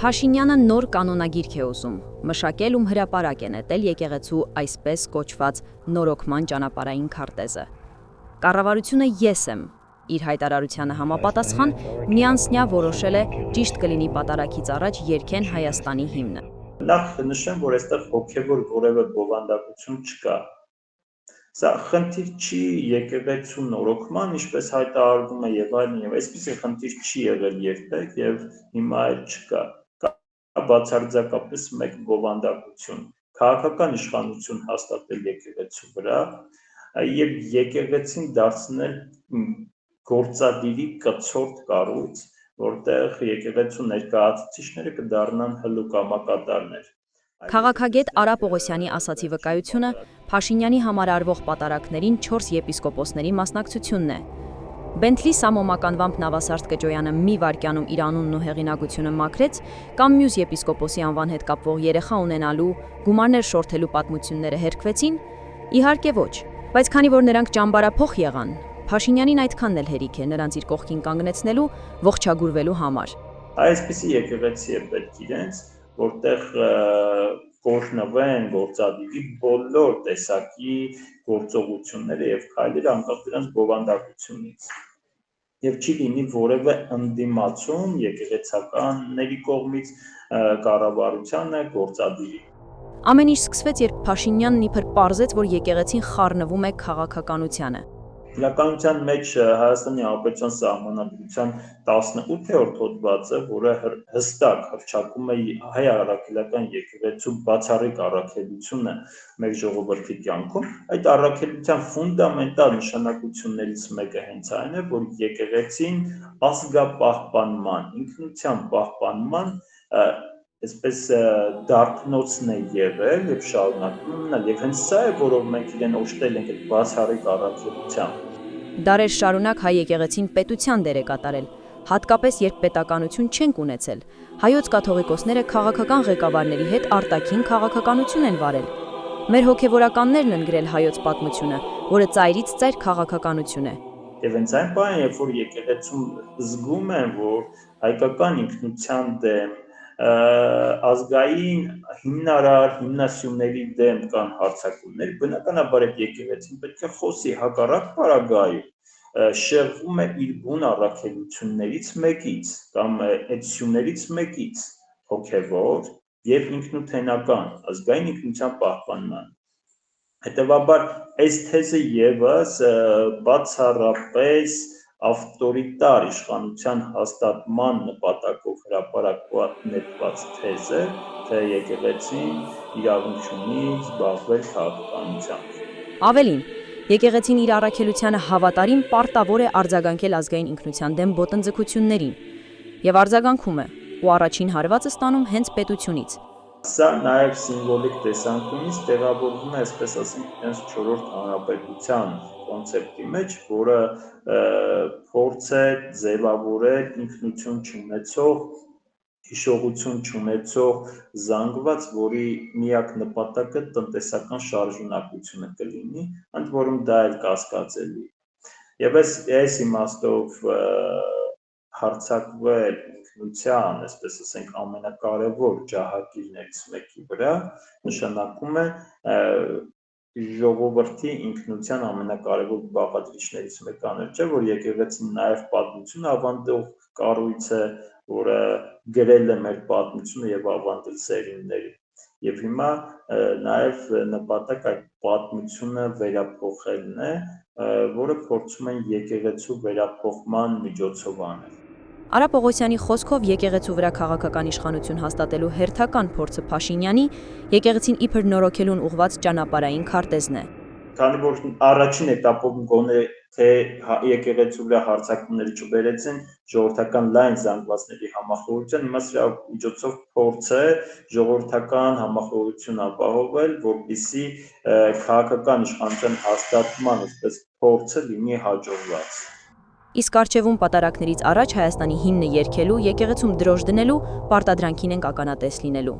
Փաշինյանը նոր կանոնագիրք է ուզում, մշակել ու հրապարակ է նետել եկեղեցու այսպես կոչված նորոգման ճանապարհային քարտեզը։ Կառավարությունը ես եմ, իր հայտարարությանը համապատասխան միանձնյա որոշել է ճիշտ կլինի պատարագից առաջ երգեն Հայաստանի հիմնը։ Նախ նշեմ, որ այստեղ հոգևոր որևէ բովանդակություն չկա։ Սա խնդիր չի եկեղեցու նորոգման, ինչպես հայտարարվում է եւ այլն, եւ այսպիսի խնդիր չի եղել երբեք եւ հիմա էլ չկա։ Բացարձակապես մեկ բովանդակություն, քաղաքական իշխանություն հաստատել եկեղեցու վրա եւ եկեղեցին դարձնել գործադիրի կցորդ կառույց, որտեղ եկեղեցու ներկայացուցիչները կդառնան հլուկամակատարներ։ Քաղաքագետ Արա Պողոսյանի ասացի վկայությունը Փաշինյանի համար արվող պատարակներին 4 եպիսկոպոսների մասնակցությունն է։ Բենթլի Սամոմականվամբ Նավասարդ Կճոյանը մի վայրկյանում իր անունն ու հեղինակությունը մաքրեց, կամ մյուս եպիսկոպոսի անվան հետ կապվող երեխա ունենալու, գումարներ շորթելու պատմությունները հերքվեցին, իհարկե ոչ, բայց քանի որ նրանք ճամբարափոխ եղան, Փաշինյանին այդքանն էլ հերիք է նրանց իր կողքին կանգնեցնելու, ողջագուրվելու համար։ Այսպիսի եկեղեցի է պետք իրենց, որտեղ կօրհնվեն գործադիրի բոլոր տեսակի գործողությունները եւ քայլերը անկախ դրանց բովանդակությունից։ Եվ չի լինի որևէ ընդդիմացում եկեղեցականների կողմից կառավարությանը գործադիրի։ Ամեն ինչ սկսվեց, երբ Փաշինյանն իբր պարզեց, որ եկեղեցին խառնվում է քաղաքականությանը։ Իրականության մեջ Հայաստանի Հանրապետության Սահմանադրության 18-րդ հոդվածը, որը հստակ հռչակում է հայ առաքելական եկեղեցու բացառիկ առաքելությունը մեր ժողովրդի կյանքում, այդ առաքելության ֆունդամենտալ նշանակություններից մեկը հենց այն է, որ եկեղեցին ազգապահպանման, ինքնության պահպանման այսպես դարբնոցն է եղել եւ շարունակում մնալ, եւ հենց սա է, որով մենք իրեն օժտել ենք այդ բացառիկ առաքելությամբ։ Դարեր շարունակ հայ եկեղեցին պետության դեր է կատարել, հատկապես երբ պետականություն չենք ունեցել։ Հայոց կաթողիկոսները քաղաքական ղեկավարների հետ արտաքին քաղաքականություն են վարել։ Մեր հոգևորականներն են գրել հայոց պատմությունը, որը ծայրից ծայր քաղաքականություն է։ Եվ հենց այն բանը, երբ որ եկեղեցում զգում են, որ հայկական ինքնության դեմ ազգային հիմնարար հիմնասյուների դեմ կան հարձակումներ, բնականաբար այդ եկեղեցին պետք է խոսի հակառակ պարագայում շեղվում է իր բուն առաքելություններից մեկից կամ այդ սյուներից մեկից հոգևոր եւ ինքնութենական ազգային ինքնության պահպանման։ Հետևաբար այս թեզը եւս բացառապես ավտորիտար իշխանության հաստատման նպատակով հրապարակված թեզ է, թե եկեղեցին իրավունք ունի զբաղվել քաղաքականությամբ։ Ավելին, եկեղեցին իր առաքելությանը հավատարիմ պարտավոր է արձագանքել ազգային ինքնության դեմ ոտնձգություններին եւ արձագանքում է, ու առաջին հարվածը ստանում հենց պետությունից։ Սա նաև սիմվոլիկ տեսանկյունից տեղավորվում է, այսպես ասենք, իրենց 4-րդ հանրապետության կոնցեպտի մեջ, որը փորձ է ձևավորել ինքնություն չունեցող, հիշողություն չունեցող զանգված, որի միակ նպատակը տնտեսական շարժունակությունը կլինի, ընդ որում դա էլ կասկածելի։ Եվ այս իմաստով հարձակվել ինքնության, այսպես ասենք, ամենակարևոր ջահակիրներից մեկի վրա նշանակում է ժողովրդի ինքնության ամենակարևոր բաղադրիչներից մեկը անել չէ, որ եկեղեցին նաև պատմություն ավանդող կառույց է, որը գրել է մեր պատմությունը եւ ավանդել սերունդների։ Եվ հիմա նաև նպատակ այդ պատմությունը վերափոխելն է, որը փորձում են եկեղեցու վերափոխման միջոցով անել։ Արա Պողոսյանի խոսքով եկեղեցու վրա քաղաքական իշխանություն հաստատելու հերթական փորձը Փաշինյանի եկեղեցին իբր նորոգելուն ուղղված ճանապարհային քարտեզն է։ Քանի որ առաջին этаպում գոնե թե եկեղեցու վրա հարձակումները չբերեցին ժողովրդական լայն զանգվածների համախոհության, հիմա սրա միջոցով փորձ է ժողովրդական համախոհություն ապահովել, որպեսզի քաղաքական իշխանության հաստատման այսպես փորձը լինի հաջողված։ Իսկ առջևում պատարակներից առաջ Հայաստանի հիմնը երգելու, եկեղեցում դրոշ դնելու պարտադրանքին ենք ականատես լինելու։